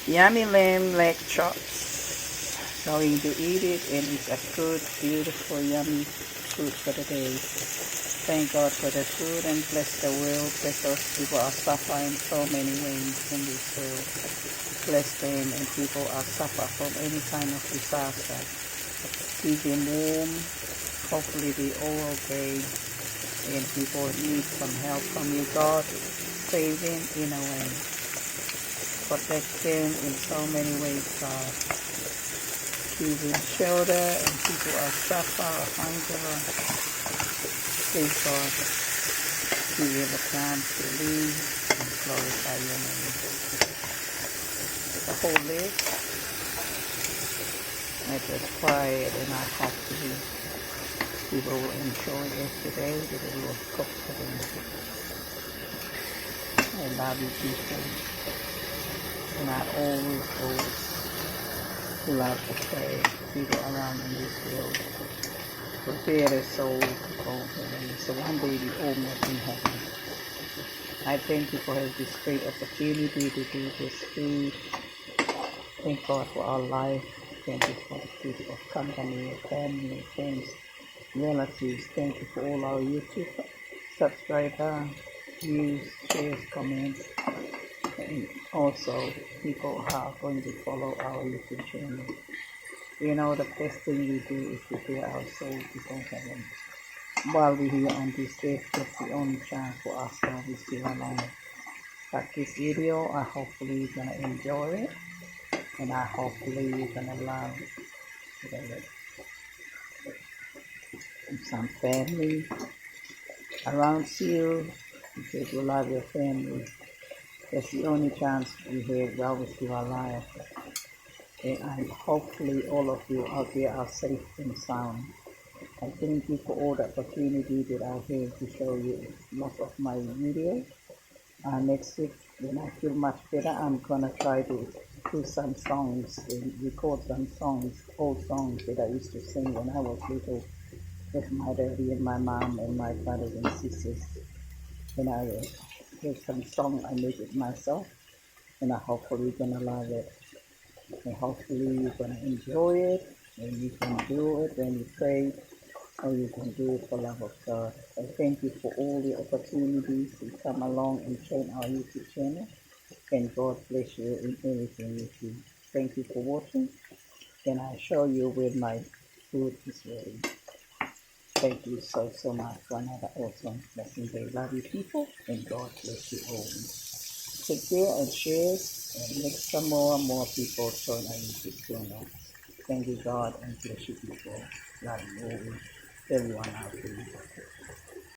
Yummy lamb leg chops. Going to eat it, and it's a good, beautiful, yummy food for the day. Thank God for the food and bless the world. Bless those people are suffering so many ways in this world. Bless them, and people are suffer from any kind of disaster. Keep them warm. Hopefully they all okay, and people need some help from you, God. Save them in a way. Protect them in so many ways, God. Keep them shelter, and people are suffer, hunger. Please, God, give them a chance to live and glorify your name. The whole leg, I just quiet, and I hopefully people will enjoy it today, that it will cook for them. I love you people, and I always love to pray people around in this world. Prepare their soul to go heaven. So one day we all must in heaven. I thank you for this great opportunity to do this food. Thank God for our life. Thank you for the people of company, family, friends, relatives. Thank you for all our YouTube subscribers, views, shares, comments, and also people who are going to follow our YouTube channel. You know, the best thing we do is prepare our soul to go heaven. While we're here on this earth, that's the only chance for us while we're still alive. But this video, I hopefully you're gonna enjoy it, and I hopefully you're gonna love it. Some family around you, because you love your family. That's the only chance we have while we're still alive. And hopefully all of you out there are safe and sound. I thank you for all the opportunity that I have to show you most of my videos. Next week, when I feel much better, I'm gonna try to do some songs and record some songs, old songs that I used to sing when I was little with my daddy and my mom and my brothers and sisters. And I have some song I made it myself, and I hopefully you're gonna love it. And hopefully you're gonna enjoy it, and you can do it when you pray, or you can do it for love of God. I thank you for all the opportunities to come along and join our YouTube channel. And God bless you in everything you do. Thank you for watching, and I show you where my food is ready. Thank you so much for another awesome blessing day. Love you people, and God bless you all. Take care and share, and make some more people join our YouTube channel. Thank you, God, and bless you people. Love you all, everyone out there.